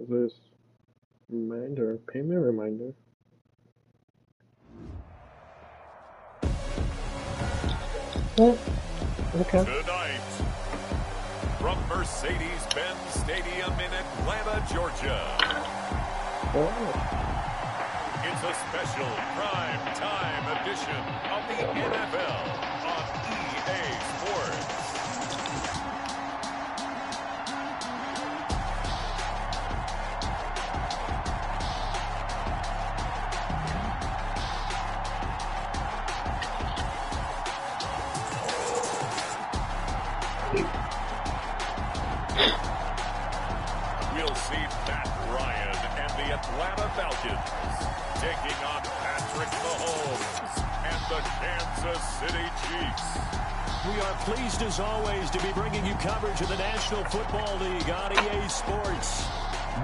this reminder, payment reminder. Oh, okay. Tonight, from Mercedes-Benz Stadium in Atlanta, Georgia. Oh. It's a special prime time edition of the NFL on EA Sports. We'll see Matt Ryan and the Atlanta Falcons taking on Patrick Mahomes and the Kansas City Chiefs. We are pleased as always to be bringing you coverage of the National Football League on EA Sports.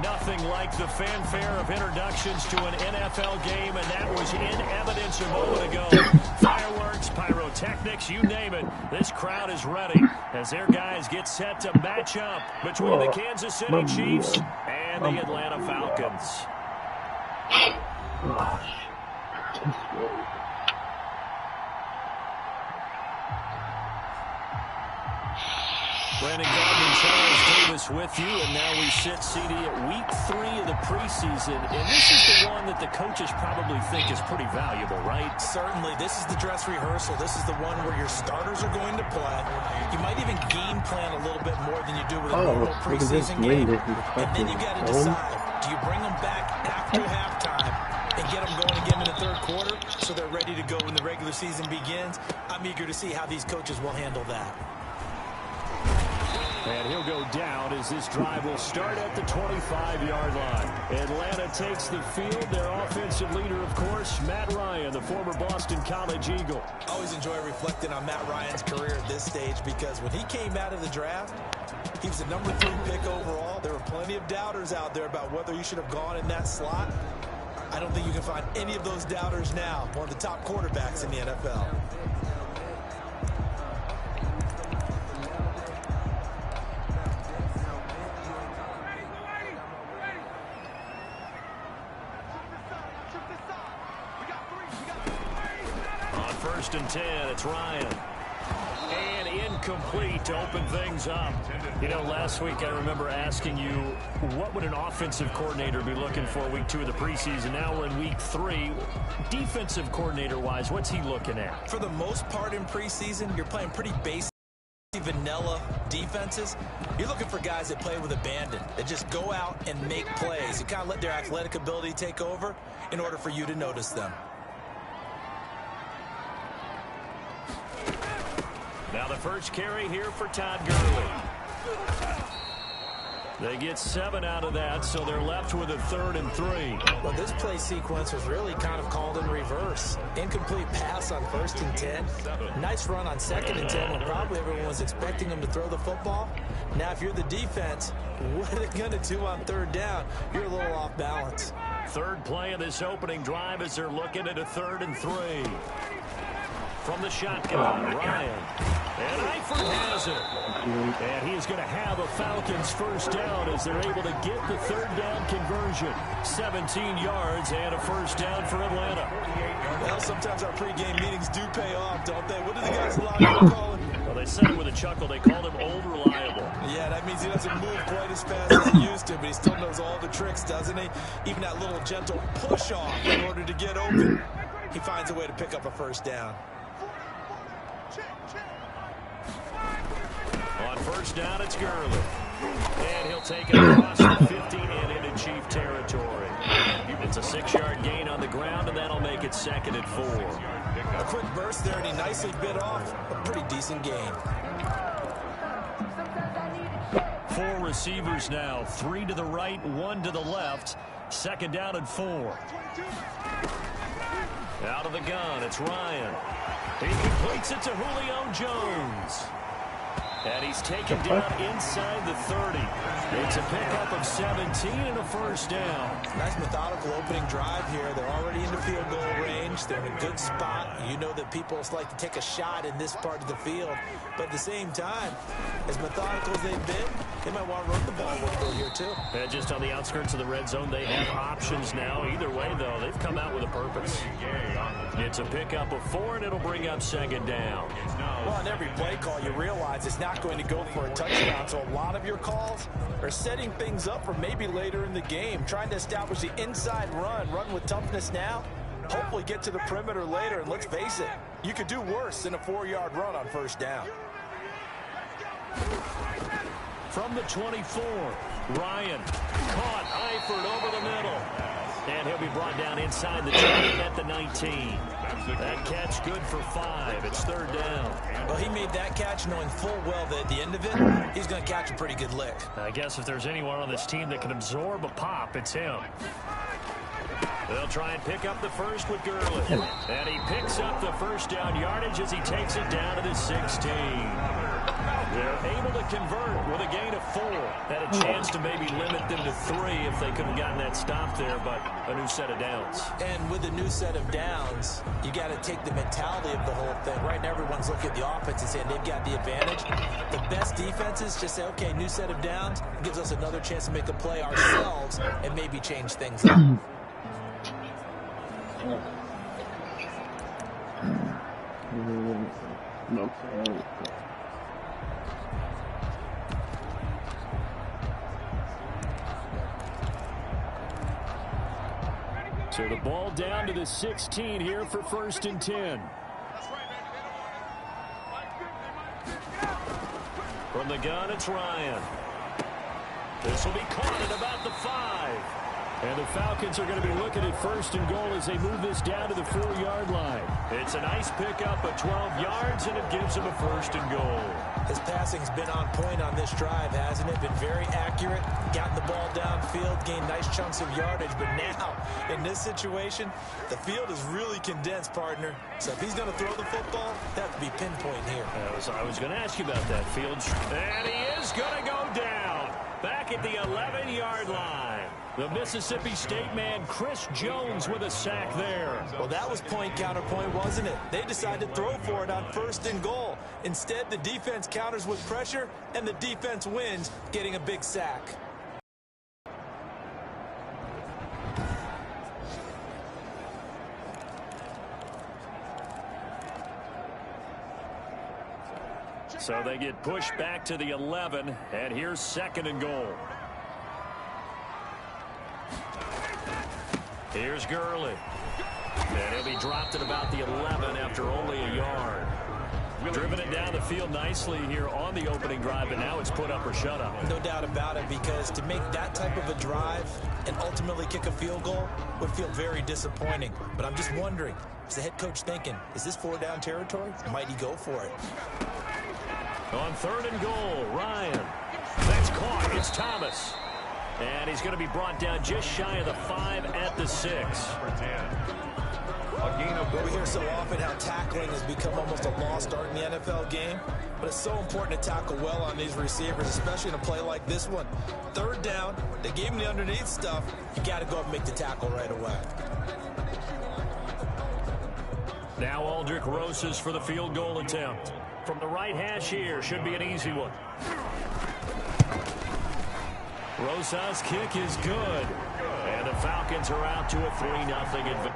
Nothing like the fanfare of introductions to an NFL game, and that was in evidence a moment ago. Fireworks, pyrotechnics, you name it. This crowd is ready as their guys get set to match up between the Kansas City Chiefs and the Atlanta Falcons. Brandon Gardner and Charles Davis with you, and now we sit, CD, at week 3 of the preseason, and this is the one that the coaches probably think is pretty valuable, right? Certainly. This is the dress rehearsal. This is the one where your starters are going to play. You might even game plan a little bit more than you do with a normal preseason game. And then you got to decide, do you bring them back after halftime and get them going again in the third quarter so they're ready to go when the regular season begins? I'm eager to see how these coaches will handle that. And he'll go down as this drive will start at the 25-yard line. Atlanta takes the field. Their offensive leader, of course, Matt Ryan, the former Boston College Eagle. I always enjoy reflecting on Matt Ryan's career at this stage because when he came out of the draft, he was the number 3 pick overall. There were plenty of doubters out there about whether he should have gone in that slot. I don't think you can find any of those doubters now. One of the top quarterbacks in the NFL. First and 10, it's Ryan. And incomplete to open things up. You know, last week I remember asking you, what would an offensive coordinator be looking for week 2 of the preseason? Now we're in week 3. Defensive coordinator-wise, what's he looking at? For the most part in preseason, you're playing pretty basic, vanilla defenses. You're looking for guys that play with abandon, that just go out and make plays. You kind of let their athletic ability take over in order for you to notice them. Now the first carry here for Todd Gurley. They get 7 out of that, so they're left with a 3rd and 3. Well, this play sequence was really kind of called in reverse. Incomplete pass on 1st and 10. Nice run on 2nd and 10 when probably everyone was expecting them to throw the football. Now, if you're the defense, what are they going to do on 3rd down? You're a little off balance. 3rd play of this opening drive as they're looking at a 3rd and 3. From the shotgun, Ryan. And Eifert has it. And he's going to have a Falcons first down as they're able to get the 3rd down conversion. 17 yards and a first down for Atlanta. Well, sometimes our pregame meetings do pay off, don't they? What do the guys call him? Well, they said it with a chuckle. They called him Old Reliable. Yeah, that means he doesn't move quite as fast as he used to, but he still knows all the tricks, doesn't he? Even that little gentle push-off in order to get open. He finds a way to pick up a first down. On first down, it's Gurley. And he'll take it across the 15 and into Chief territory. It's a 6-yard gain on the ground, and that'll make it 2nd and 4. A quick burst there, and he nicely bit off a pretty decent gain. 4 receivers now, 3 to the right, 1 to the left. 2nd down and 4. Out of the gun, it's Ryan. He completes it to Julio Jones. And he's taken down inside the 30. It's a pickup of 17 and a first down. Nice methodical opening drive here. They're already in the field goal range. They're in a good spot. You know that people like to take a shot in this part of the field. But at the same time, as methodical as they've been, they might want to run the ball a little bit here too. And just on the outskirts of the red zone, they have options now. Either way, though, they've come out with a purpose. It's a pickup of 4, and it'll bring up second down. Well, on every play call, you realize it's not going to go for a touchdown. So a lot of your calls are setting things up for maybe later in the game, trying to establish the inside run with toughness now, hopefully get to the perimeter later. And let's face it, you could do worse than a 4-yard run on first down. From the 24, Ryan caught Eifert over the middle. And he'll be brought down inside the 20 at the 19. That catch good for 5. It's third down. Well, he made that catch knowing full well that at the end of it, he's going to catch a pretty good lick. I guess if there's anyone on this team that can absorb a pop, it's him. They'll try and pick up the first with Gurley. And he picks up the first down yardage as he takes it down to the 16. They're able to convert with a gain of 4. Had a chance to maybe limit them to 3 if they could have gotten that stop there, but a new set of downs. And with a new set of downs, you got to take the mentality of the whole thing. Right now, everyone's looking at the offense and saying they've got the advantage. The best defenses just say, okay, new set of downs gives us another chance to make a play ourselves and maybe change things up. No. So the ball down to the 16 here for first and 10. From the gun, it's Ryan. This will be caught at about the 5. And the Falcons are going to be looking at first and goal as they move this down to the 4-yard line. It's a nice pickup of 12 yards, and it gives them a first and goal. His passing's been on point on this drive, hasn't it? Been very accurate, gotten the ball downfield, gained nice chunks of yardage. But now, in this situation, the field is really condensed, partner. So if he's going to throw the football, that would be pinpoint here. I was going to ask you about that, Fields. And he is going to go down back at the 11-yard line. The Mississippi State man, Chris Jones, with a sack there. Well, that was point counterpoint, wasn't it? They decided to throw for it on first and goal. Instead, the defense counters with pressure, and the defense wins, getting a big sack. So they get pushed back to the 11, and here's second and goal. Here's Gurley. And he'll be dropped at about the 11 after only a yard. Driven it down the field nicely here on the opening drive, and now it's put up or shut up. No doubt about it, because to make that type of a drive and ultimately kick a field goal would feel very disappointing. But I'm just wondering, is the head coach thinking, is this 4-down territory? Might he go for it? On third and goal, Ryan. That's caught. It's Thomas. And he's going to be brought down just shy of the 5 at the 6. We hear so often how tackling has become almost a lost art in the NFL game, but it's so important to tackle well on these receivers, especially in a play like this one. Third down, they gave him the underneath stuff. You got to go up and make the tackle right away. Now Aldrick Rosas for the field goal attempt. From the right hash here, should be an easy one. Rosas' kick is good. And the Falcons are out to a 3-0 advantage.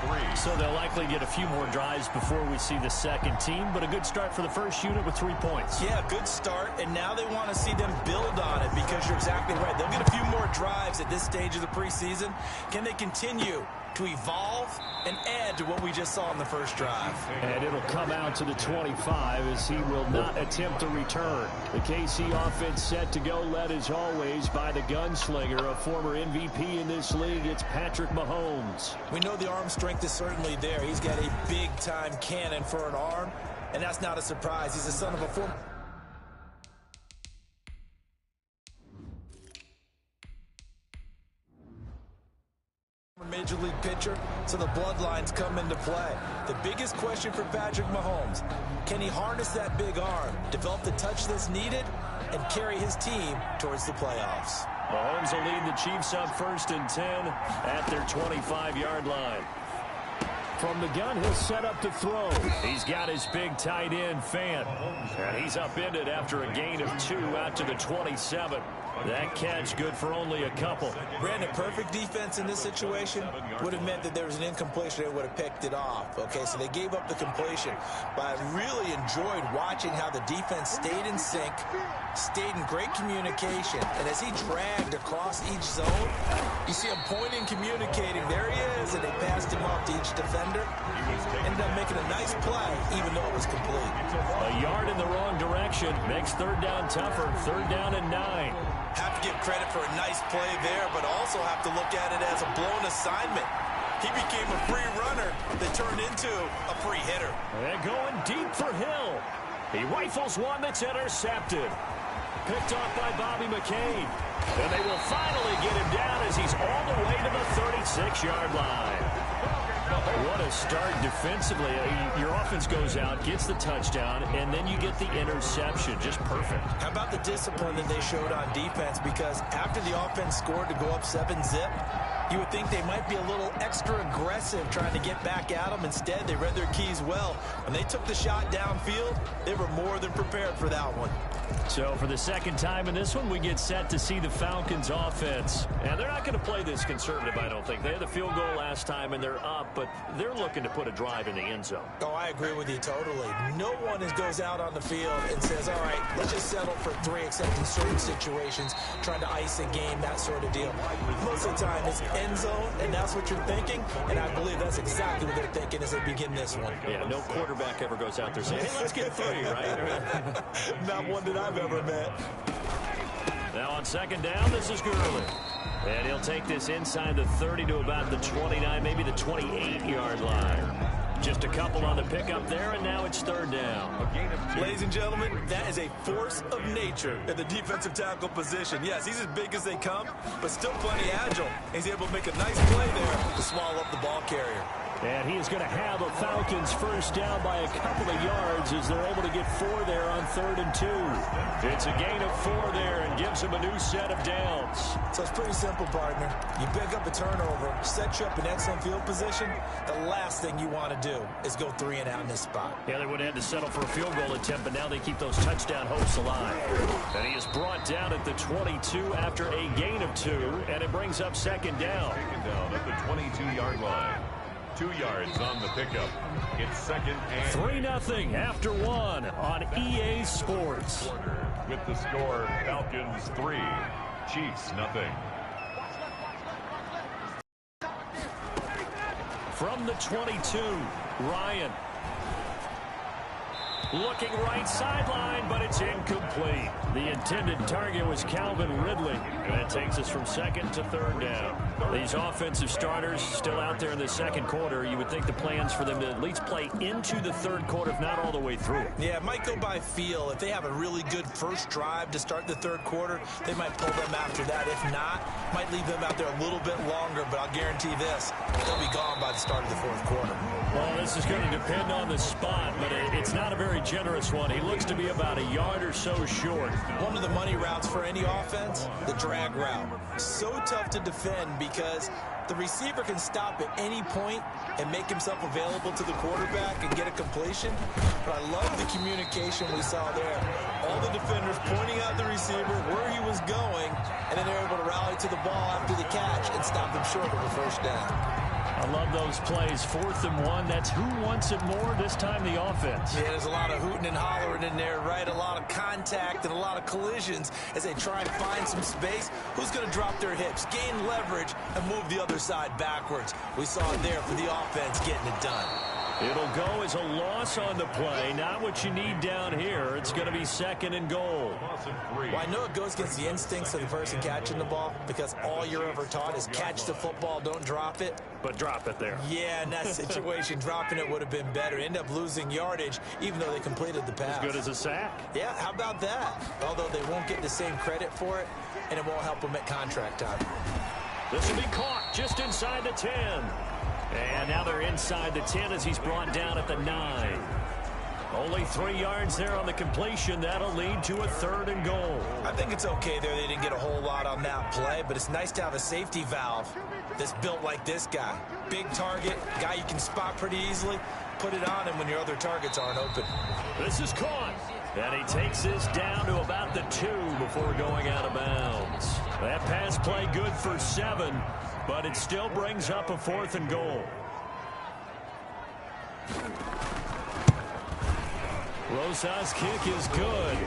3. So they'll likely get a few more drives before we see the second team, but a good start for the first unit with 3 points. Yeah, good start, and now they want to see them build on it because you're exactly right. They'll get a few more drives at this stage of the preseason. Can they continue to evolve and add to what we just saw in the first drive? And it'll come out to the 25 as he will not attempt a return. The KC offense set to go, led as always by the gunslinger, a former MVP in this league. It's Patrick Mahomes. We know the arm strength is certainly there. He's got a big-time cannon for an arm, and that's not a surprise. He's the son of a former Major League pitcher, so the bloodlines come into play. The biggest question for Patrick Mahomes, can he harness that big arm, develop the touch that's needed, and carry his team towards the playoffs? Mahomes will lead the Chiefs up 1st and 10 at their 25-yard line. From the gun, he'll set up to throw. He's got his big tight end, Fant. And he's upended after a gain of 2 out to the 27. That catch good for only a couple. Brandon, perfect defense in this situation would have meant that there was an incompletion. They would have picked it off. Okay, so they gave up the completion. But I really enjoyed watching how the defense stayed in sync, stayed in great communication. And as he dragged across each zone, you see him pointing, communicating. There he is, and they passed him off to each defender. Ended up making a nice play, even though it was complete. A yard in the wrong direction makes 3rd down tougher. 3rd down and 9. Have to give credit for a nice play there, but also have to look at it as a blown assignment. He became a free runner that turned into a free hitter. And going deep for Hill. He rifles one that's intercepted. Picked off by Bobby McCain. And they will finally get him down as he's all the way to the 36-yard line. What a start defensively. Your offense goes out, gets the touchdown, and then you get the interception. Just perfect. How about the discipline that they showed on defense? Because after the offense scored to go up 7-zip, you would think they might be a little extra aggressive trying to get back at them. Instead, they read their keys well. When they took the shot downfield, they were more than prepared for that one. So for the second time in this one, we get set to see the Falcons offense. And they're not going to play this conservative, I don't think. They had the field goal last time, and they're up, but they're looking to put a drive in the end zone. Oh, I agree with you totally. No one goes out on the field and says, all right, let's just settle for 3, except in certain situations, trying to ice a game, that sort of deal. Most of the time, it's end zone, and that's what you're thinking, and I believe that's exactly what they're thinking as they begin this one. Yeah, no quarterback ever goes out there saying, hey, let's get 3, right? Not one that I've ever met. Now on 2nd down, this is Gurley. And he'll take this inside the 30 to about the 29, maybe the 28-yard line. Just a couple on the pickup there, and now it's 3rd down. Ladies and gentlemen, that is a force of nature at the defensive tackle position. Yes, he's as big as they come, but still plenty agile. He's able to make a nice play there to swallow up the ball carrier. And he is going to have a Falcons 1st down by a couple of yards as they're able to get 4 there on 3rd and 2. It's a gain of 4 there and gives him a new set of downs. So it's pretty simple, partner. You pick up a turnover, set you up in excellent field position. The last thing you want to do is go 3 and out in this spot. Yeah, they would have had to settle for a field goal attempt, but now they keep those touchdown hopes alive. And he is brought down at the 22 after a gain of 2, and it brings up 2nd down. Taken down at the 22-yard line. 2 yards on the pickup. It's 2nd and 3-0 after 1 on EA Sports. With the score, Falcons 3, Chiefs 0. From the 22, Ryan. Looking right sideline, but it's incomplete. The intended target was Calvin Ridley. And that takes us from 2nd to 3rd down. These offensive starters still out there in the 2nd quarter. You would think the plans for them to at least play into the 3rd quarter, if not all the way through. Yeah, it might go by feel. If they have a really good first drive to start the 3rd quarter, they might pull them after that. If not, might leave them out there a little bit longer, but I'll guarantee this, they'll be gone by the start of the 4th quarter. Well, this is going to depend on the spot, but it's not a very generous one. He looks to be about a yard or so short. One of the money routes for any offense, the drag route. So tough to defend because the receiver can stop at any point and make himself available to the quarterback and get a completion. But I love the communication we saw there. All the defenders pointing out the receiver, where he was going, and then they're able to rally to the ball after the catch and stop him short of the 1st down. I love those plays. 4th and 1. That's who wants it more this time, the offense. Yeah, there's a lot of hooting and hollering in there, right? A lot of contact and a lot of collisions as they try and find some space. Who's going to drop their hips, gain leverage, and move the other side backwards? We saw it there for the offense getting it done. It'll go as a loss on the play. Not what you need down here. It's going to be 2nd and goal. Well, I know it goes against the instincts of the person catching the ball because all you're ever taught is catch the football, don't drop it. But drop it there. Yeah, in that situation, dropping it would have been better. End up losing yardage, even though they completed the pass. As good as a sack. Yeah, how about that? Although they won't get the same credit for it, and it won't help them at contract time. This will be caught just inside the 10. And now they're inside the 10 as he's brought down at the 9. Only 3 yards there on the completion. That'll lead to a 3rd and goal. I think it's okay there. They didn't get a whole lot on that play, but it's nice to have a safety valve that's built like this guy. Big target, guy you can spot pretty easily. Put it on him when your other targets aren't open. This is caught. And he takes this down to about the 2 before going out of bounds. That pass play good for 7, but it still brings up a 4th and goal. Rosas' kick is good,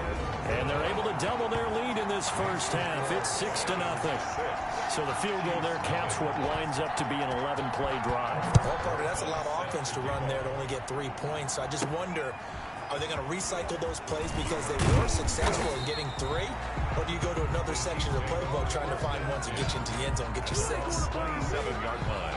and they're able to double their lead in this first half. It's 6-0. So the field goal there caps what winds up to be an 11-play drive. Well, Parker, that's a lot of offense to run there to only get 3 points. So I just wonder, are they going to recycle those plays because they were successful in getting 3? Or do you go to another section of the playbook trying to find ones that get you into the end zone, get you 6? 27-yard line.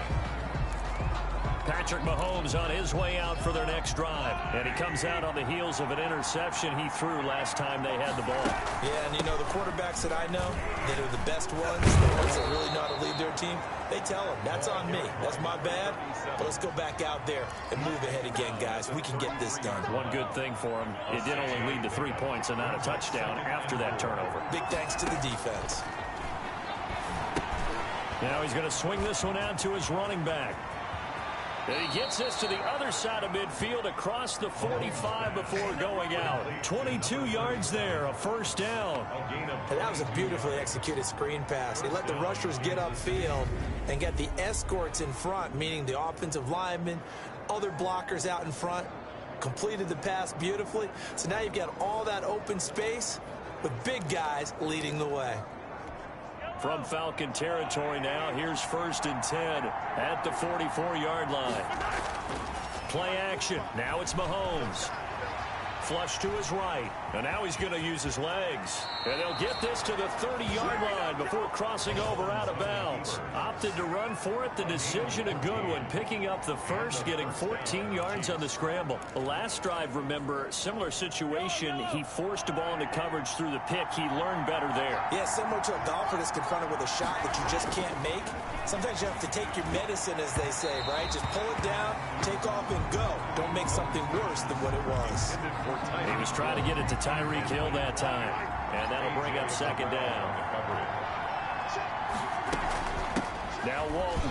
Patrick Mahomes on his way out for their next drive. And he comes out on the heels of an interception he threw last time they had the ball. Yeah, and you know, the quarterbacks that I know that are the best ones, the ones that really know how to lead their team, they tell them, that's on me. That's my bad. But let's go back out there and move ahead again, guys. We can get this done. One good thing for him, it did only lead to 3 points and not a touchdown after that turnover. Big thanks to the defense. Now he's going to swing this one out to his running back. And he gets this to the other side of midfield across the 45 before going out. 22 yards there, a 1st down. And that was a beautifully executed screen pass. He let the rushers get upfield and get the escorts in front, meaning the offensive linemen, other blockers out in front, completed the pass beautifully. So now you've got all that open space with big guys leading the way. From Falcon territory now, here's 1st and 10 at the 44-yard line. Play action. Now it's Mahomes. Flush to his right. And now he's going to use his legs. And they'll get this to the 30-yard line before crossing over out of bounds. Opted to run for it. The decision a good one. Picking up the first, getting 14 yards on the scramble. The last drive, remember, similar situation. He forced the ball into coverage through the pick. He learned better there. Yeah, similar to a golfer that's confronted with a shot that you just can't make. Sometimes you have to take your medicine, as they say, right? Just pull it down, take off, and go. Don't make something worse than what it was. He was trying to get it to Tyreek Hill that time. And that'll bring up 2nd down. Now Walton.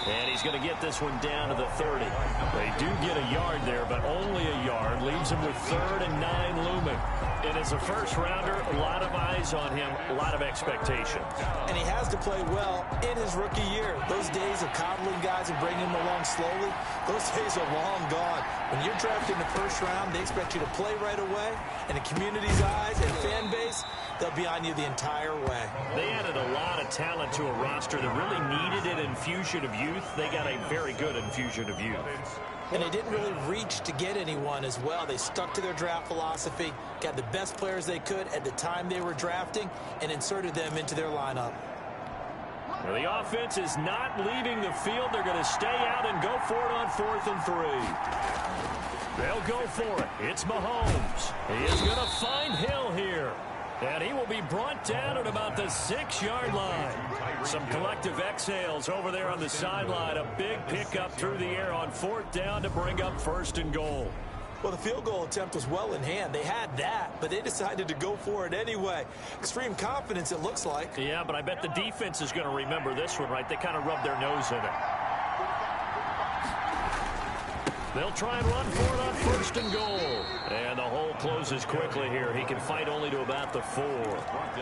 And he's going to get this one down to the 30. They do get a yard there, but only a yard. Leaves him with 3rd and 9 looming. And as a first-rounder, a lot of eyes on him, a lot of expectations. And he has to play well in his rookie year. Those days of coddling guys and bringing them along slowly, those days are long gone. When you're drafted in the 1st round, they expect you to play right away. And the community's eyes and fan base, they'll be on you the entire way. They added a lot of talent to a roster that really needed an infusion of youth. They got a very good infusion of youth. And they didn't really reach to get anyone as well. They stuck to their draft philosophy, got the best players they could at the time they were drafting, and inserted them into their lineup. Well, the offense is not leaving the field. They're going to stay out and go for it on 4th and 3. They'll go for it. It's Mahomes. He is going to find Hill here. And he will be brought down at about the 6-yard line. Some collective exhales over there on the sideline. A big pickup through the air on 4th down to bring up 1st and goal. Well, the field goal attempt was well in hand. They had that, but they decided to go for it anyway. Extreme confidence, it looks like. Yeah, but I bet the defense is going to remember this one, right? They kind of rubbed their nose in it. They'll try and run for it on 1st and goal. And the hole closes quickly here. He can fight only to about the 4.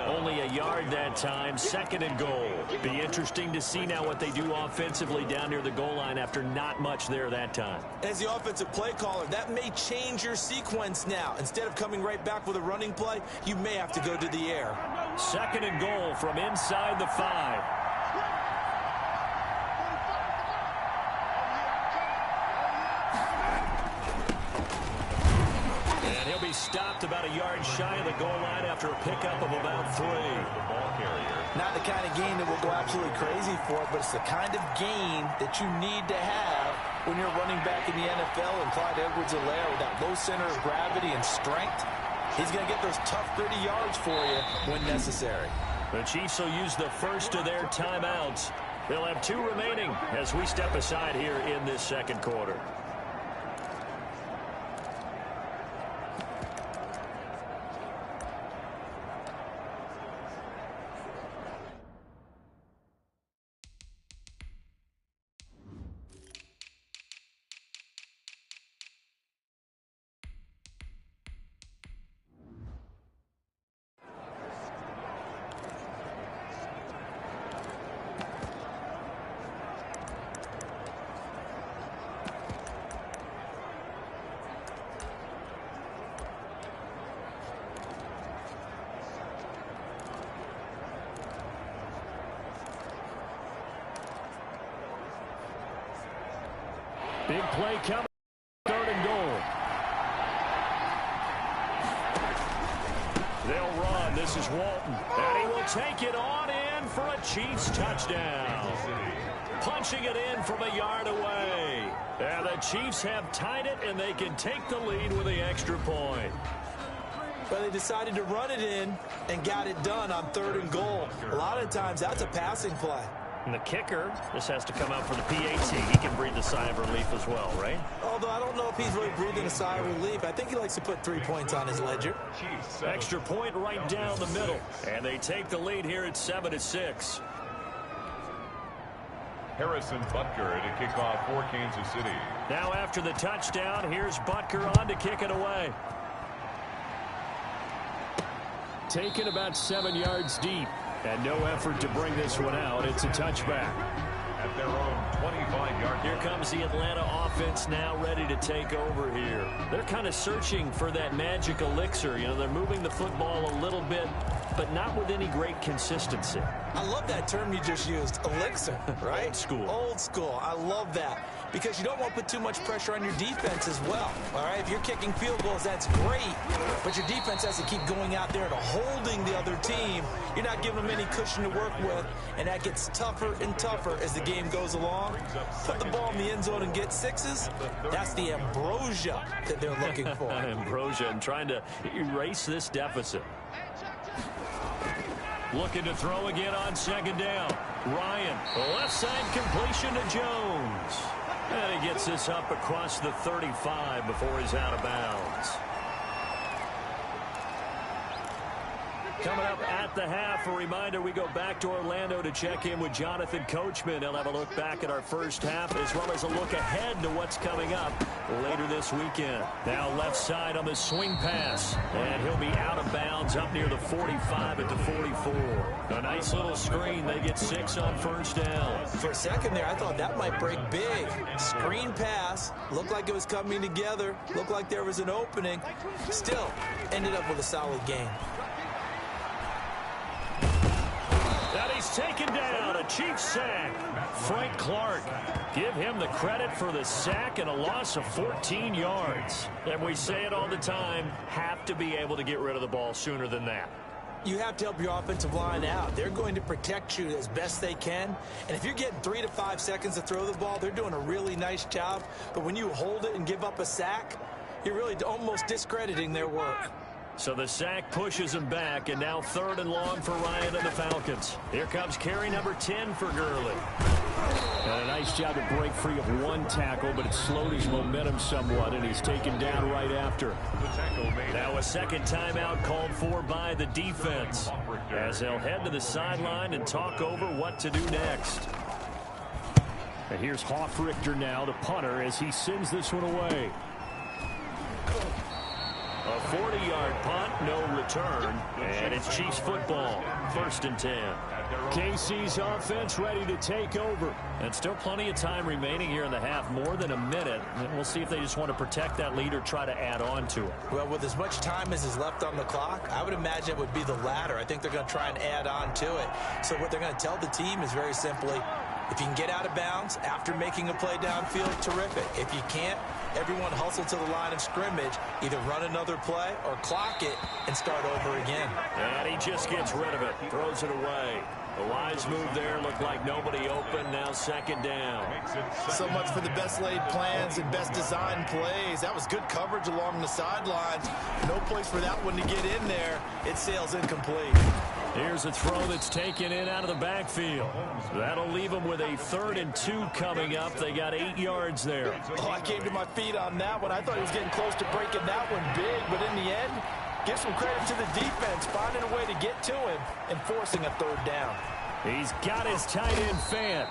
Only a yard that time. 2nd and goal. Be interesting to see now what they do offensively down near the goal line after not much there that time. As the offensive play caller, that may change your sequence now. Instead of coming right back with a running play, you may have to go to the air. 2nd and goal from inside the 5. Stopped about a yard shy of the goal line after a pickup of about 3. Not the kind of gain that will go absolutely crazy for it, but it's the kind of gain that you need to have when you're running back in the NFL. And Clyde Edwards-Helaire, with that low center of gravity and strength, he's going to get those tough, gritty yards for you when necessary. The Chiefs will use the first of their timeouts. They'll have 2 remaining as we step aside here in this 2nd quarter. Big play coming. 3rd and goal. They'll run. This is Walton. And he will take it on in for a Chiefs touchdown. Punching it in from a yard away. And the Chiefs have tied it, and they can take the lead with the extra point. But they decided to run it in and got it done on 3rd and goal. A lot of times that's a passing play. And the kicker, this has to come out for the PAT. He can breathe a sigh of relief as well, right? Although I don't know if he's really breathing a sigh of relief. I think he likes to put 3 points on his ledger. Extra point right down the middle. And they take the lead here at 7-6. Harrison Butker to kick off for Kansas City. Now after the touchdown, here's Butker on to kick it away. Taken about 7 yards deep. And no effort to bring this one out. It's a touchback. At their own 25-yard. Here comes the Atlanta offense now ready to take over here. They're kind of searching for that magic elixir. You know, they're moving the football a little bit, but not with any great consistency. I love that term you just used, elixir, right? Old school. Old school. I love that. Because you don't want to put too much pressure on your defense as well. All right, if you're kicking field goals, that's great. But your defense has to keep going out there and holding the other team. You're not giving them any cushion to work with, and that gets tougher and tougher as the game goes along. Put the ball in the end zone and get 6s. That's the ambrosia that they're looking for. Ambrosia and trying to erase this deficit. Looking to throw again on 2nd down. Ryan, left side completion to Jones. And he gets this up across the 35 before he's out of bounds. Coming up at the half, a reminder, we go back to Orlando to check in with Jonathan Coachman. He'll have a look back at our first half as well as a look ahead to what's coming up later this weekend. Now left side on the swing pass, and he'll be out of bounds up near the 45 at the 44. A nice little screen. They get 6 on 1st down. For a second there, I thought that might break big. Screen pass. Looked like it was coming together. Looked like there was an opening. Still, ended up with a solid game. That he's taken down. A Chiefs sack. Frank Clark. Give him the credit for the sack and a loss of 14 yards. And we say it all the time, have to be able to get rid of the ball sooner than that. You have to help your offensive line out. They're going to protect you as best they can. And if you're getting 3 to 5 seconds to throw the ball, they're doing a really nice job. But when you hold it and give up a sack, you're really almost discrediting their work. So the sack pushes him back, and now 3rd and long for Ryan and the Falcons. Here comes carry number 10 for Gurley. And a nice job to break free of one tackle, but it slowed his momentum somewhat, and he's taken down right after. Now a second timeout called for by the defense, as they'll head to the sideline and talk over what to do next. And here's Hofrichter now, the punter, as he sends this one away. A 40-yard punt, no return, and it's Chiefs football, 1st and 10. KC's offense ready to take over. And still plenty of time remaining here in the half, more than a minute. And we'll see if they just want to protect that lead or try to add on to it. Well, with as much time as is left on the clock, I would imagine it would be the latter. I think they're going to try and add on to it. So what they're going to tell the team is very simply, if you can get out of bounds after making a play downfield, terrific. If you can't, everyone hustle to the line of scrimmage, either run another play or clock it and start over again. And he just gets rid of it, throws it away. A wise move there, looked like nobody open, now 2nd down. So much for the best laid plans and best designed plays. That was good coverage along the sidelines. No place for that one to get in there. It sails incomplete. Here's a throw that's taken in out of the backfield. That'll leave them with a 3rd and 2 coming up. They got 8 yards there. Oh, I came to my feet on that one. I thought he was getting close to breaking that one big, but in the end, give some credit to the defense, finding a way to get to him and forcing a 3rd down. He's got his tight end fan.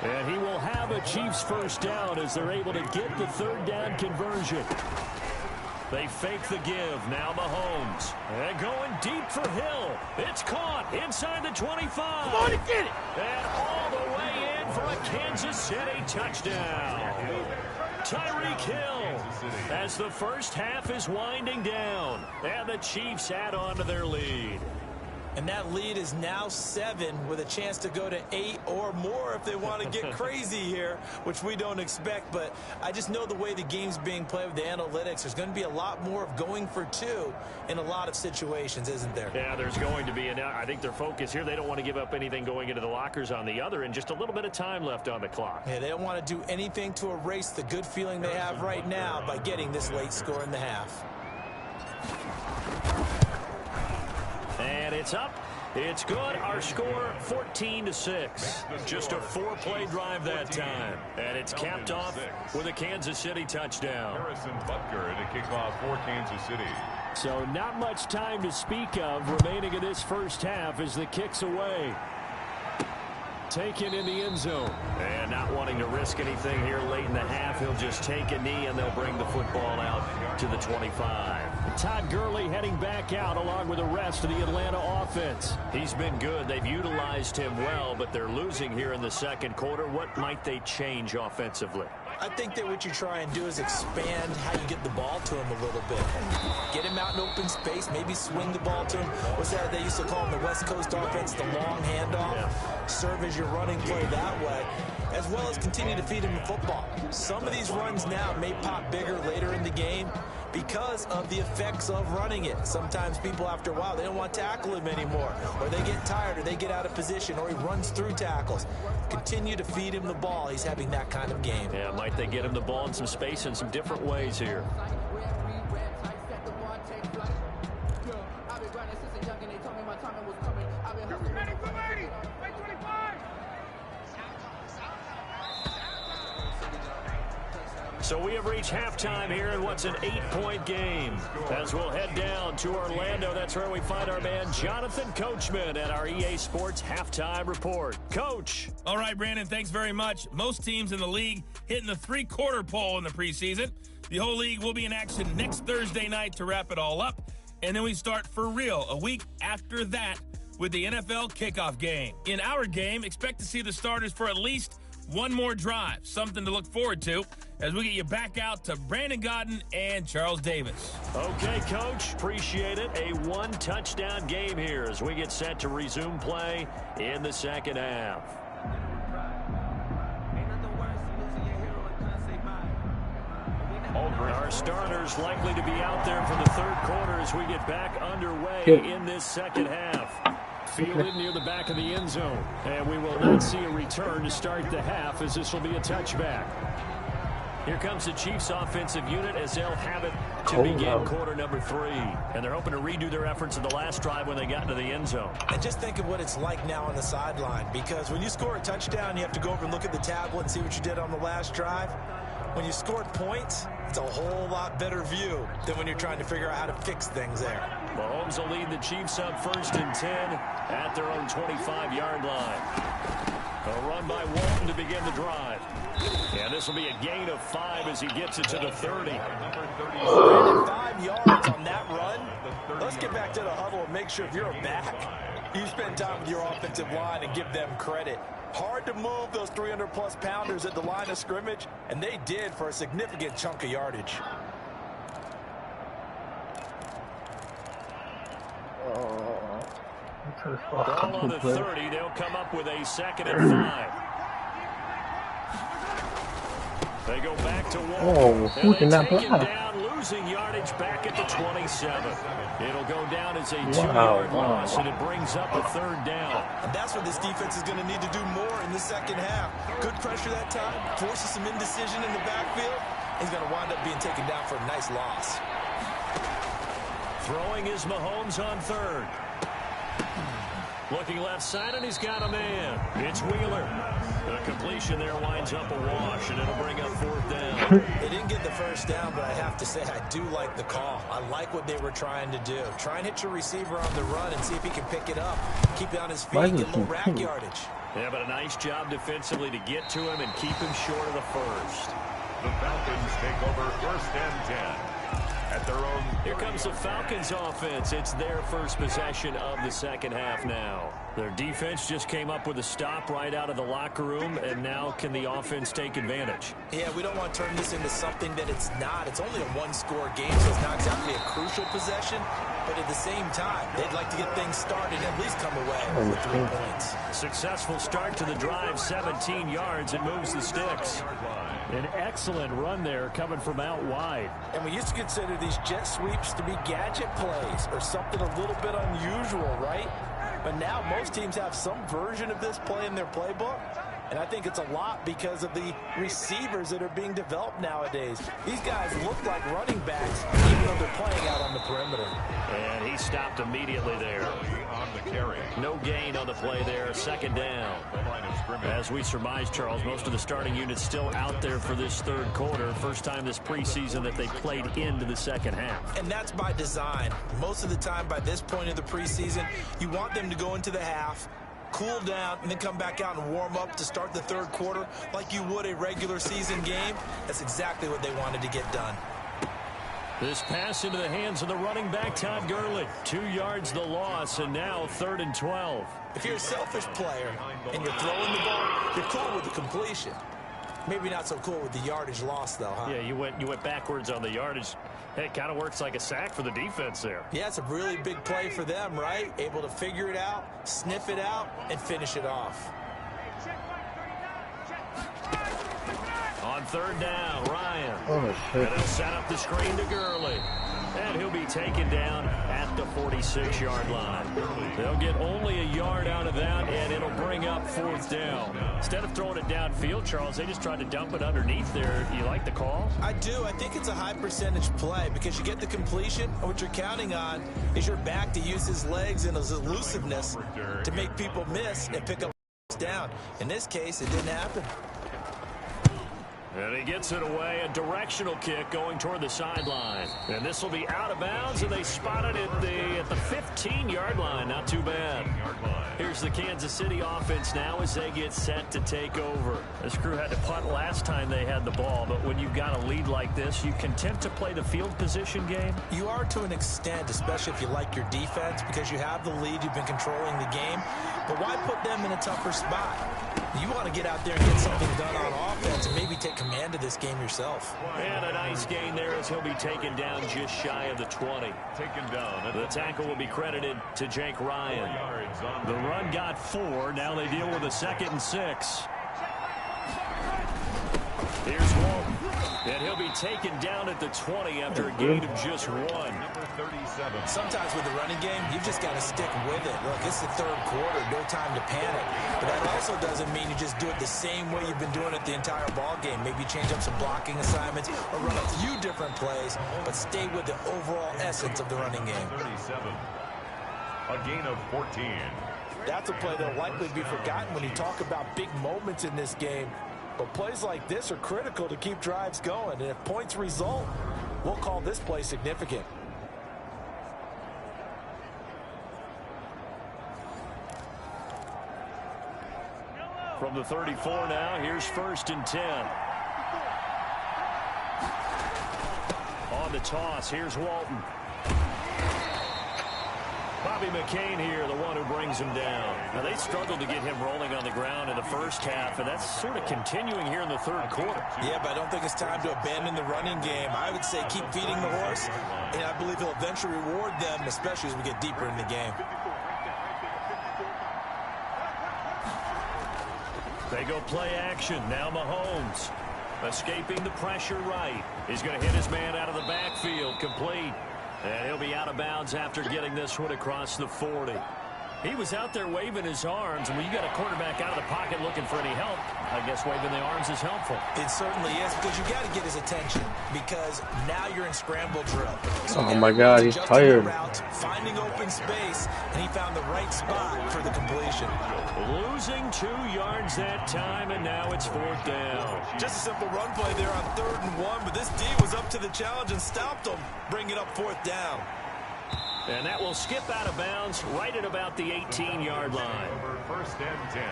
And he will have a Chiefs 1st down as they're able to get the 3rd down conversion. They fake the give. Now Mahomes. And going deep for Hill. It's caught inside the 25. Come on and get it. And all the way in for a Kansas City touchdown. Tyreek Hill as the first half is winding down. And the Chiefs add on to their lead. And that lead is now 7 with a chance to go to 8 or more if they want to get crazy here, which we don't expect. But I just know the way the game's being played with the analytics, there's going to be a lot more of going for 2 in a lot of situations, isn't there? Yeah, there's going to be. And I think their focus here, they don't want to give up anything going into the lockers on the other, and just a little bit of time left on the clock. Yeah, they don't want to do anything to erase the good feeling they have right now by getting this late score in the half. And it's up. It's good. Our score, 14-6. Just a 4-play drive that time. And it's capped off with a Kansas City touchdown. Harrison Butker to kick off for Kansas City. So not much time to speak of remaining in this first half as the kick's away. Taken in the end zone. And not wanting to risk anything here late in the half, he'll just take a knee and they'll bring the football out to the 25. Todd Gurley heading back out along with the rest of the Atlanta offense. He's been good. They've utilized him well, but they're losing here in the 2nd quarter. What might they change offensively? I think that what you try and do is expand how you get the ball to him a little bit. Get him out in open space, maybe swing the ball to him. What's that they used to call in the West Coast offense, the long handoff? Yeah. Serve as your running play that way, as well as continue to feed him the football. Some of these runs now may pop bigger later in the game because of the effects of running it. Sometimes people, after a while, they don't want to tackle him anymore, or they get tired, or they get out of position, or he runs through tackles. Continue to feed him the ball. He's having that kind of game. Yeah, might they get him the ball in some space in some different ways here. So we have reached halftime here in what's an 8-point game. As we'll head down to Orlando, that's where we find our man Jonathan Coachman at our EA Sports Halftime Report. Coach. All right, Brandon, thanks very much. Most teams in the league hitting the 3-quarter pole in the preseason. The whole league will be in action next Thursday night to wrap it all up. And then we start for real a week after that with the NFL kickoff game. In our game, expect to see the starters for at least one more drive, something to look forward to as we get you back out to Brandon Godden and Charles Davis. Okay, Coach, appreciate it. A 1-touchdown game here as we get set to resume play in the 2nd half. Our starters likely to be out there for the 3rd quarter as we get back underway in this 2nd half. Fielded near the back of the end zone. And we will not see a return to start the half as this will be a touchback. Here comes the Chiefs offensive unit as they'll have it to begin quarter number 3. And they're hoping to redo their efforts in the last drive when they got into the end zone. And just think of what it's like now on the sideline, because when you score a touchdown, you have to go over and look at the tablet and see what you did on the last drive. When you scored points, it's a whole lot better view than when you're trying to figure out how to fix things there. Mahomes will lead the Chiefs up 1st and 10 at their own 25-yard line. A run by Walton to begin the drive. And this will be a gain of 5 as he gets it to the 30. 5 yards on that run. Let's get back to the huddle and make sure if you're a back, you spend time with your offensive line and give them credit. Hard to move those 300-plus pounders at the line of scrimmage, and they did for a significant chunk of yardage. Ball on the 30. They'll come up with a 2nd and 5. They go back to Walton. Who did not take it block? down, losing yardage back at the 27. It'll go down as a 2-yard loss, and it brings up a 3rd down. And that's what this defense is going to need to do more in the second half. Good pressure that time, forces some indecision in the backfield. He's going to wind up being taken down for a nice loss. Throwing is Mahomes on 3rd. Looking left side, and he's got a man. It's Wheeler. The completion there winds up a wash, and it'll bring up 4th down. They didn't get the first down, but I have to say I do like the call. I like what they were trying to do. Try and hit your receiver on the run and see if he can pick it up. Keep it on his feet, get a little rack yardage. Yeah, but a nice job defensively to get to him and keep him short of the first. The Falcons take over 1st and 10. At their own. Here comes the Falcons offense. It's their first possession of the second half now. Their defense just came up with a stop right out of the locker room, and now can the offense take advantage? Yeah, we don't want to turn this into something that it's not. It's only a 1-score game, so it's not exactly a crucial possession. But at the same time, they'd like to get things started and at least come away with 3 points. Successful start to the drive, 17 yards, and moves the sticks. An excellent run there coming from out wide. And we used to consider these jet sweeps to be gadget plays or something a little bit unusual, right? But now most teams have some version of this play in their playbook. And I think it's a lot because of the receivers that are being developed nowadays. These guys look like running backs even though they're playing out on the perimeter. And he stopped immediately there. On the carry. No gain on the play there, 2nd down. As we surmised, Charles, most of the starting units still out there for this 3rd quarter. First time this preseason that they played into the second half. And that's by design. Most of the time by this point of the preseason, you want them to go into the half, cool down, and then come back out and warm up to start the 3rd quarter like you would a regular season game. That's exactly what they wanted to get done. This pass into the hands of the running back, Todd Gurley. 2 yards the loss, and now 3rd and 12. If you're a selfish player and you're throwing the ball, you're cool with the completion. Maybe not so cool with the yardage loss, though, huh? Yeah, you went backwards on the yardage. Hey, it kind of works like a sack for the defense there. Yeah, it's a really big play for them, right? Able to figure it out, sniff it out, and finish it off. On 3rd down, Ryan. Oh, shit. And they'll set up the screen to Gurley. And he'll be taken down at the 46-yard line. They'll get only a yard out of that, and it'll bring up 4th down. Instead of throwing it downfield, Charles, they just tried to dump it underneath there. You like the call? I do. I think it's a high-percentage play because you get the completion, and what you're counting on is your back to use his legs and his elusiveness to make people miss and pick up down. In this case, it didn't happen. And he gets it away, a directional kick going toward the sideline. And this will be out of bounds, and they spot it at the 15-yard line. Not too bad. Here's the Kansas City offense now as they get set to take over. This crew had to punt last time they had the ball, but when you've got a lead like this, you content to play the field position game? You are to an extent, especially if you like your defense, because you have the lead, you've been controlling the game. But why put them in a tougher spot? You want to get out there and get something done on offense and maybe take command of this game yourself. And a nice gain there as he'll be taken down just shy of the 20. Taken down. The tackle will be credited to Jake Ryan. The run got 4. Now they deal with a 2nd and 6. Here's Walton. And he'll be taken down at the 20 after a gain of just 1. Sometimes with the running game, you've just got to stick with it. Look, it's the 3rd quarter, no time to panic. But that also doesn't mean you just do it the same way you've been doing it the entire ball game. Maybe change up some blocking assignments or run a few different plays, but stay with the overall essence of the running game. A gain of 14. That's a play that'll likely be forgotten when you talk about big moments in this game. But plays like this are critical to keep drives going. And if points result, we'll call this play significant. From the 34 now, here's 1st and 10. On the toss, here's Walton. Bobby McCain here, the one who brings him down. Now, they struggled to get him rolling on the ground in the first half, and that's sort of continuing here in the third quarter. Yeah, but I don't think it's time to abandon the running game. I would say keep feeding the horse, and I believe he'll eventually reward them, especially as we get deeper in the game. They go play action. Now Mahomes escaping the pressure right. He's going to hit his man out of the backfield, complete. And he'll be out of bounds after getting this one across the 40. He was out there waving his arms, and when you got a quarterback out of the pocket looking for any help, I guess waving the arms is helpful. It certainly is, because you got to get his attention, because now you're in scramble drill. So oh my God, he's tired. Routes, finding open space, and he found the right spot for the completion. Losing 2 yards that time, and now it's 4th down. Just a simple run play there on 3rd and 1, but this D was up to the challenge and stopped him, bringing up 4th down. And that will skip out of bounds right at about the 18-yard line. 1st and 10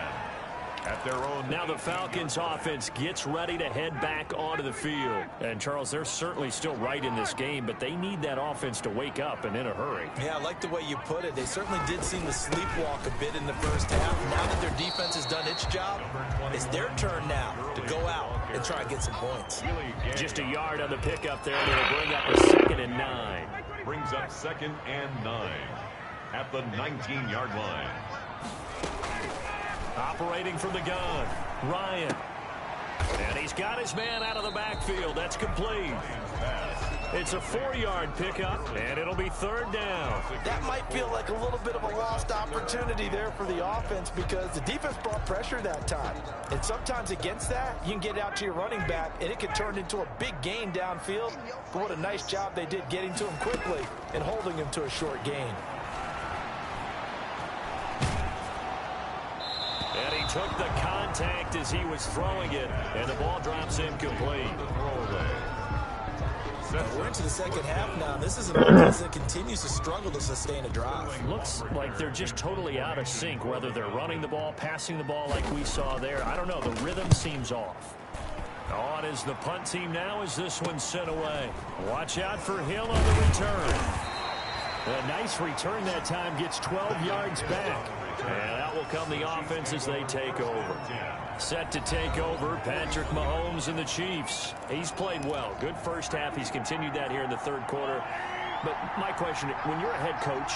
at their own. Now the Falcons offense gets ready to head back onto the field. And, Charles, they're certainly still right in this game, but they need that offense to wake up and in a hurry. Yeah, I like the way you put it. They certainly did seem to sleepwalk a bit in the first half. Now that their defense has done its job, it's their turn now to go out and try and get some points. Just a yard on the pickup there. They'll bring up a 2nd and 9. Brings up 2nd and 9 at the 19-yard line. Operating from the gun, Ryan. And he's got his man out of the backfield. That's complete. It's a 4-yard pickup, and it'll be 3rd down. That might feel like a little bit of a lost opportunity there for the offense, because the defense brought pressure that time. And sometimes against that, you can get out to your running back, and it can turn into a big gain downfield. But what a nice job they did getting to him quickly and holding him to a short gain. And he took the contact as he was throwing it, and the ball drops incomplete. We're into the second half now. This is an offense that continues to struggle to sustain a drive. Looks like they're just totally out of sync, whether they're running the ball, passing the ball like we saw there. I don't know. The rhythm seems off. On is the punt team now as this one's sent away. Watch out for Hill on the return. A nice return that time, gets 12 yards back. And out will come the offense as they take over. Set to take over, Patrick Mahomes and the Chiefs. He's played well. Good first half. He's continued that here in the third quarter. But my question, when you're a head coach,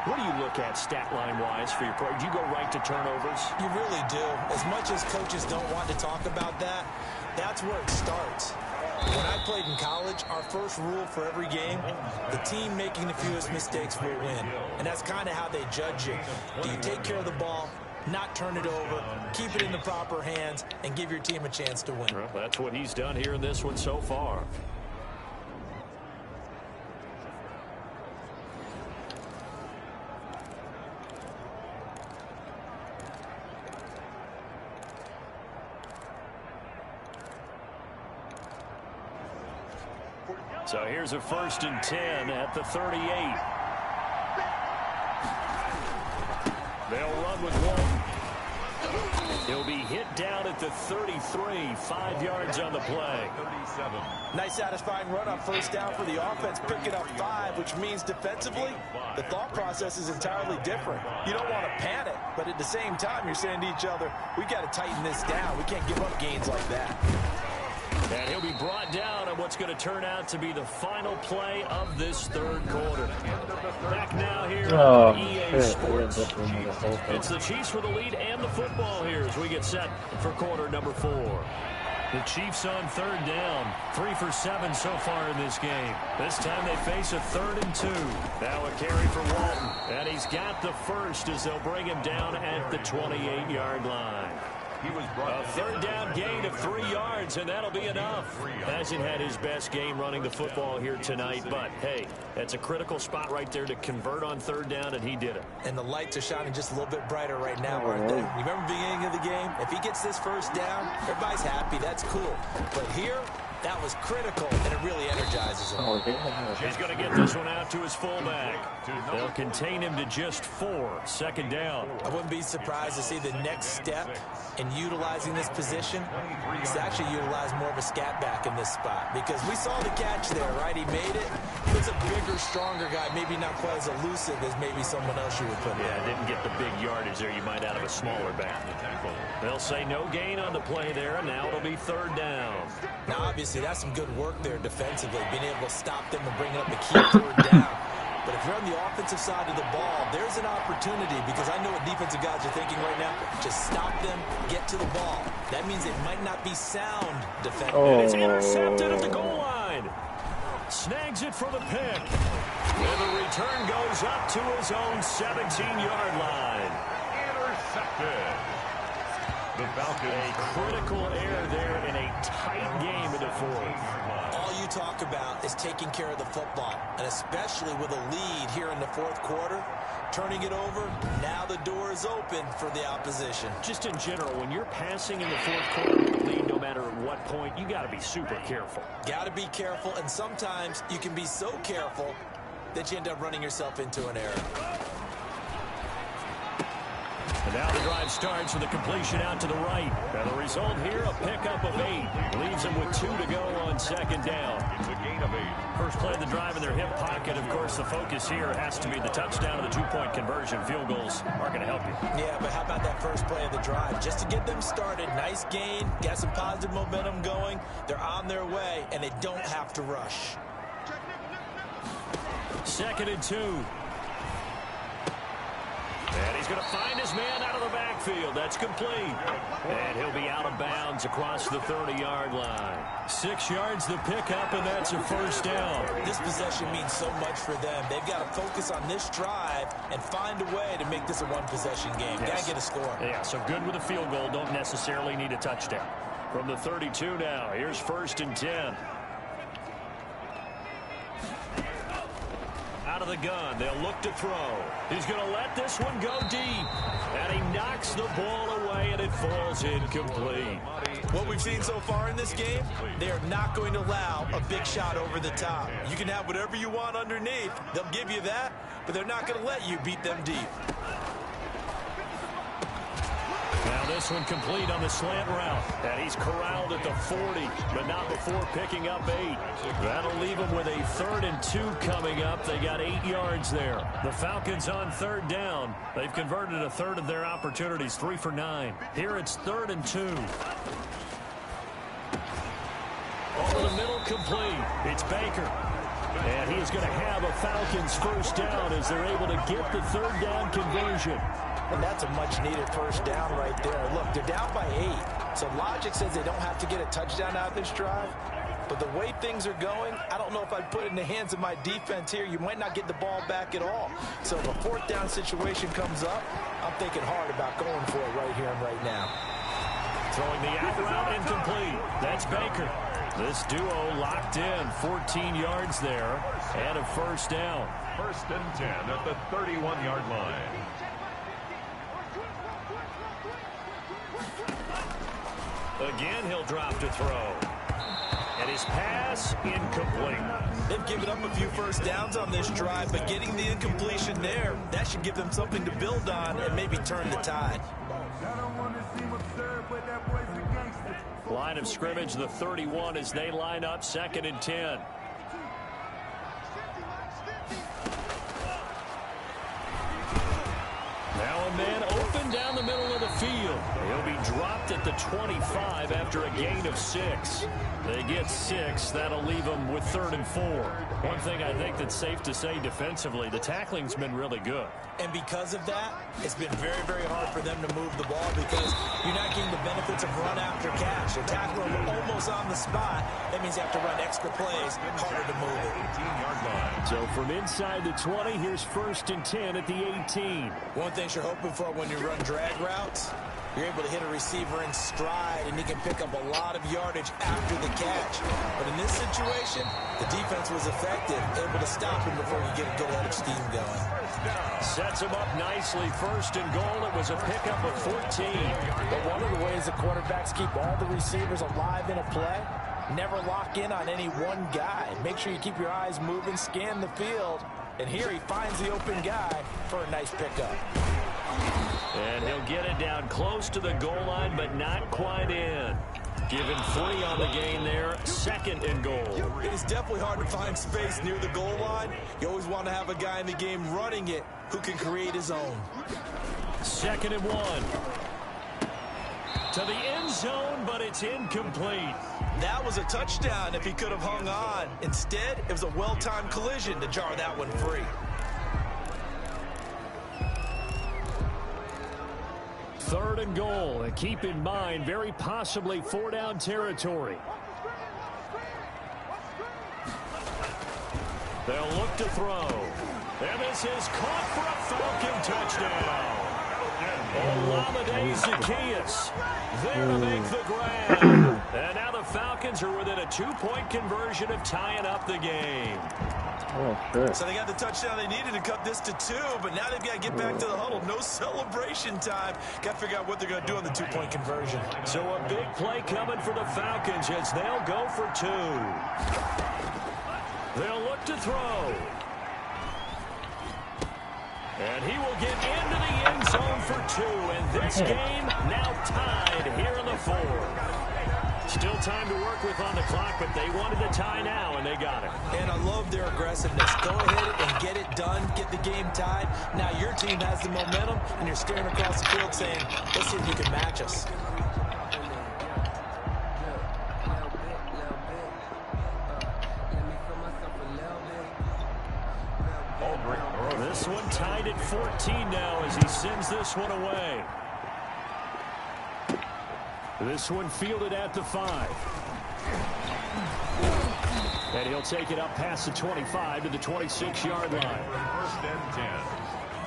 what do you look at stat line-wise for your program? Do you go right to turnovers? You really do. As much as coaches don't want to talk about that, that's where it starts. When I played in college, our first rule for every game, the team making the fewest mistakes will win. And that's kind of how they judge you. Do you take care of the ball, not turn it over, keep it in the proper hands, and give your team a chance to win? Well, that's what he's done here in this one so far. So here's a 1st and 10 at the 38. They'll run with Walton. He'll be hit down at the 33, 5 yards on the play. 37. Nice satisfying run on first down for the offense, picking up 5, which means defensively, the thought process is entirely different. You don't want to panic, but at the same time, you're saying to each other, we got to tighten this down. We can't give up gains like that. And he'll be brought down on what's going to turn out to be the final play of this third quarter. Back now here on EA Sports. It's the Chiefs for the lead and the football here as we get set for quarter number 4. The Chiefs on 3rd down. 3 for 7 so far in this game. This time they face a 3rd and 2. Now a carry for Walton. And he's got the first as they'll bring him down at the 28-yard line. A 3rd down gain of 3 yards, and that'll be enough. Hasn't had his best game running the football here tonight, but, hey, that's a critical spot right there to convert on 3rd down, and he did it. And the lights are shining just a little bit brighter right now, aren't they? You remember the beginning of the game? If he gets this first down, everybody's happy. That's cool. But here, that was critical, and it really energizes him. season. He's going to get this one out to his fullback. They'll contain him to just 4. Second down. I wouldn't be surprised to see the next step in utilizing this position is to actually utilize more of a scat back in this spot, because we saw the catch there, right? He made it. He's a bigger, stronger guy, maybe not quite as elusive as maybe someone else you would put in. Yeah, didn't get the big yardage there you might out of a smaller back. They'll say no gain on the play there, and now it'll be third down. Now, obviously, that's some good work there defensively, being able to stop them and bring up a key third down. But if you're on the offensive side of the ball, there's an opportunity, because I know what defensive guys are thinking right now. Just stop them, get to the ball. That means it might not be sound defense. And it's intercepted at the goal line. Snags it for the pick. And the return goes up to his own 17-yard line. Intercepted. The Falcons. A critical error there in a tight game in the fourth. All you talk about is taking care of the football, and especially with a lead here in the fourth quarter, turning it over, now the door is open for the opposition. Just in general, when you're passing in the fourth quarter with a lead, no matter at what point, you got to be super careful. Got to be careful, and sometimes you can be so careful that you end up running yourself into an error. And now the drive starts with a completion out to the right. And the result here, a pickup of 8. Leaves them with 2 to go on second down. It's a gain of 8. First play of the drive in their hip pocket. Of course, the focus here has to be the touchdown and the 2-point conversion. Field goals are going to help you. Yeah, but how about that first play of the drive? Just to get them started, nice gain, got some positive momentum going. They're on their way, and they don't have to rush. 2nd and 2. And he's going to find his man out of the backfield. That's complete. And he'll be out of bounds across the 30-yard line. 6 yards the pickup, and that's a first down. This possession means so much for them. They've got to focus on this drive and find a way to make this a one-possession game. Yes. Got to get a score. Yeah, so good with a field goal. Don't necessarily need a touchdown. From the 32 now, here's 1st and 10. Out of the gun, they'll look to throw. He's going to let this one go deep. And he knocks the ball away, and it falls incomplete. What we've seen so far in this game, they are not going to allow a big shot over the top. You can have whatever you want underneath. They'll give you that, but they're not going to let you beat them deep. Now this one complete on the slant route. And he's corralled at the 40, but not before picking up 8. That'll leave him with a 3rd and 2 coming up. They got 8 yards there. The Falcons on 3rd down. They've converted a third of their opportunities, 3 for 9. Here it's 3rd and 2. Over the middle, complete. It's Baker. And he is going to have a Falcons first down as they're able to get the 3rd down conversion. And that's a much-needed first down right there. Look, they're down by 8. So logic says they don't have to get a touchdown out of this drive. But the way things are going, I don't know if I'd put it in the hands of my defense here. You might not get the ball back at all. So if a 4th down situation comes up, I'm thinking hard about going for it right here and right now. Throwing the out route incomplete. That's Baker. This duo locked in, 14 yards there, and a first down. 1st and 10 at the 31-yard line. Again, he'll drop to throw. And his pass, incomplete. They've given up a few first downs on this drive, but getting the incompletion there, that should give them something to build on and maybe turn the tide. Line of scrimmage, the 31 as they line up, 2nd and 10. Now a man open down the middle of the field. He'll be dropped at the 25 after a gain of 6. They get 6. That'll leave them with 3rd and 4. One thing I think that's safe to say defensively, the tackling's been really good. And because of that, it's been very, very hard for them to move the ball because you're not getting the benefits of run after catch. They're tackling almost on the spot. That means you have to run extra plays, harder to move it. 18-yard line. So from inside the 20, here's 1st and 10 at the 18. One thing you're hoping for when you run drag routes, you're able to hit a receiver in stride, and he can pick up a lot of yardage after the catch. But in this situation, the defense was effective, able to stop him before you get a good head of steam going. Sets him up nicely. 1st and goal. It was a pickup of 14. But one of the ways the quarterbacks keep all the receivers alive in a play Never lock in on any one guy. Make sure you keep your eyes moving, scan the field. And here he finds the open guy for a nice pickup. And he'll get it down close to the goal line, but not quite in. Given 3 on the game there, 2nd and goal. It is definitely hard to find space near the goal line. You always want to have a guy in the game running it who can create his own. 2nd and 1. To the end zone, but it's incomplete. That was a touchdown if he could have hung on. Instead, it was a well-timed collision to jar that one free. 3rd and goal, and keep in mind, very possibly 4-down territory. They'll look to throw. And this is caught for a Falcon touchdown. Olamide Zaccheaus there to make the grab. And now the Falcons are within a 2-point conversion of tying up the game. Oh, sure. So they got the touchdown they needed to cut this to 2, but now they've got to get back to the huddle. No celebration time. Got to figure out what they're going to do on the 2-point conversion. So a big play coming for the Falcons as they'll go for 2. They'll look to throw. And he will get into the end zone for 2. And this game now tied here in the 4th. Still time to work with on the clock, but they wanted the tie now, and they got it. And I love their aggressiveness. Go ahead and get it done, get the game tied. Now your team has the momentum, and you're staring across the field saying, let's see if you can match us. This one tied at 14 now as he sends this one away. This one fielded at the 5. And he'll take it up past the 25 to the 26-yard line. 1st and 10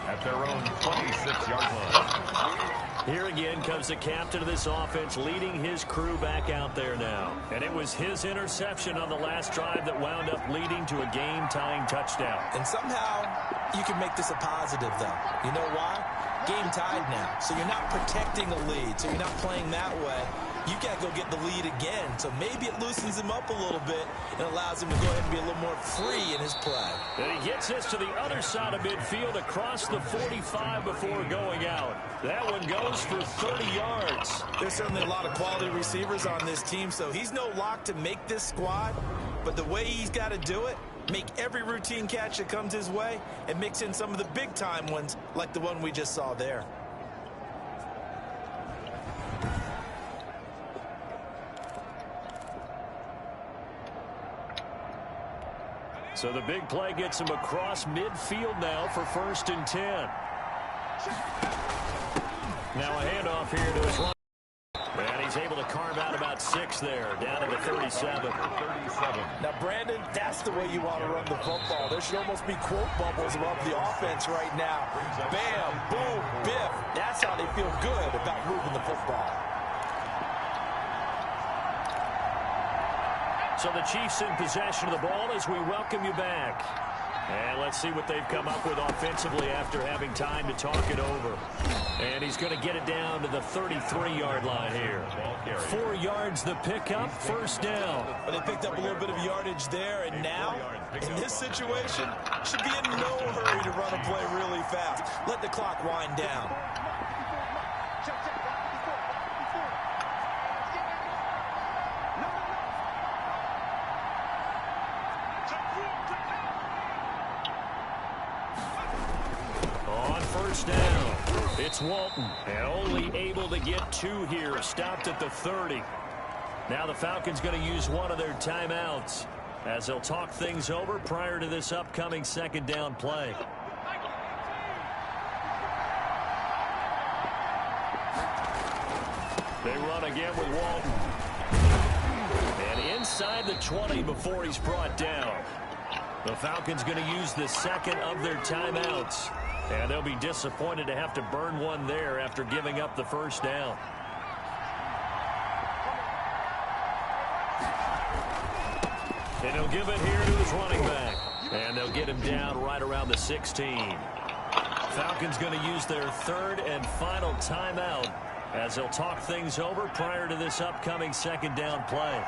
at their own 26-yard line. Here again comes the captain of this offense leading his crew back out there now. And it was his interception on the last drive that wound up leading to a game-tying touchdown. And somehow you can make this a positive, though. You know why? Game tied now. So you're not protecting a lead. So you're not playing that way. You've got to go get the lead again. So maybe it loosens him up a little bit and allows him to go ahead and be a little more free in his play. And he gets this to the other side of midfield across the 45 before going out. That one goes for 30 yards. There's certainly a lot of quality receivers on this team, so he's no lock to make this squad. But the way he's got to do it, make every routine catch that comes his way and mix in some of the big-time ones like the one we just saw there. So the big play gets him across midfield now for 1st and 10. Now a handoff here to his right. And he's able to carve out about 6 there, down to the 37. Now, Brandon, that's the way you want to run the football. There should almost be quote bubbles above the offense right now. Bam, boom, biff. That's how they feel good about moving the football. So the Chiefs in possession of the ball as we welcome you back. And let's see what they've come up with offensively after having time to talk it over. And he's going to get it down to the 33-yard line here. 4 yards the pickup, 1st down. Well, they picked up a little bit of yardage there, and now, in this situation, should be in no hurry to run a play really fast. Let the clock wind down. On 1st down, it's Walton, and only able to get 2 here, stopped at the 30. Now the Falcons going to use one of their timeouts as they'll talk things over prior to this upcoming 2nd down play. They run again with Walton. And inside the 20 before he's brought down. The Falcons going to use the 2nd of their timeouts. And they'll be disappointed to have to burn one there after giving up the 1st down. And he'll give it here to his running back. And they'll get him down right around the 16. Falcons going to use their 3rd and final timeout as they'll talk things over prior to this upcoming 2nd down play.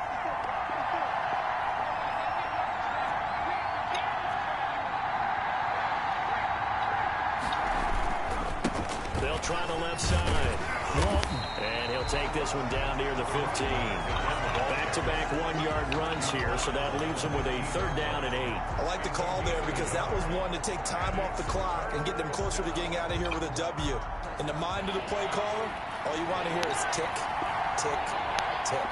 try the left side. Walton. And he'll take this one down near the 15. Back-to-back 1-yard runs here, so that leaves him with a 3rd down and 8. I like the call there because that was one to take time off the clock and get them closer to getting out of here with a W. In the mind of the play caller, all you want to hear is tick, tick, tick.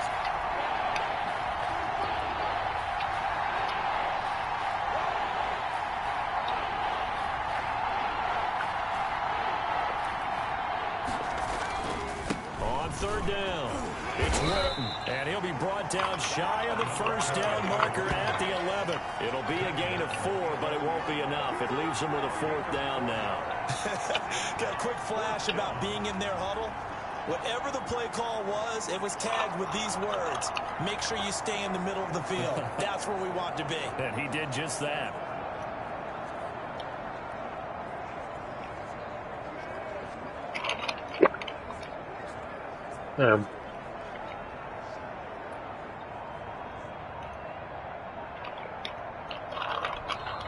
On 3rd down, it's Walton, and he'll be brought down shy of the 1st down marker at the 11. It'll be a gain of 4, but it won't be enough. It leaves him with a 4th down now. Got a quick flash about being in their huddle. Whatever the play call was, it was tagged with these words: make sure you stay in the middle of the field. That's where we want to be. And he did just that.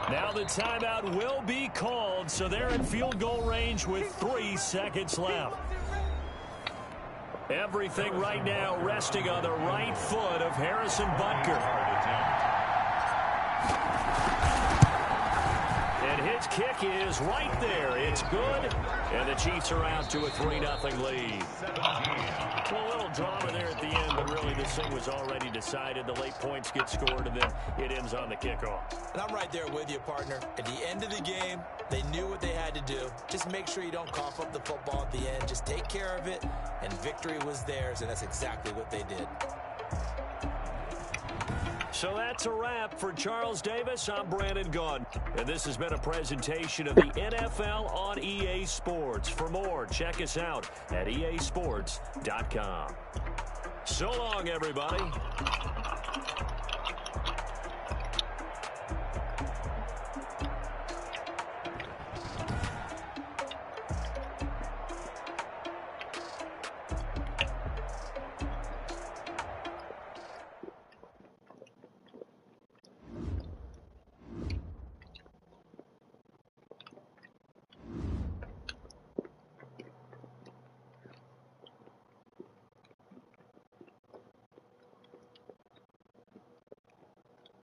Now the timeout will be called, so they're in field goal range with 3 seconds left. Everything right now resting on the right foot of Harrison Butker. And his kick is right there. It's good. And the Chiefs are out to a 3-0 lead. Well, a little drama there at the end, but really this thing was already decided. The late points get scored, and then it ends on the kickoff. And I'm right there with you, partner. At the end of the game, they knew what they had to do. Just make sure you don't cough up the football at the end. Just take care of it, and victory was theirs, and that's exactly what they did. So that's a wrap for Charles Davis. I'm Brandon Gaudin, and this has been a presentation of the NFL on EA Sports. For more, check us out at easports.com. So long, everybody.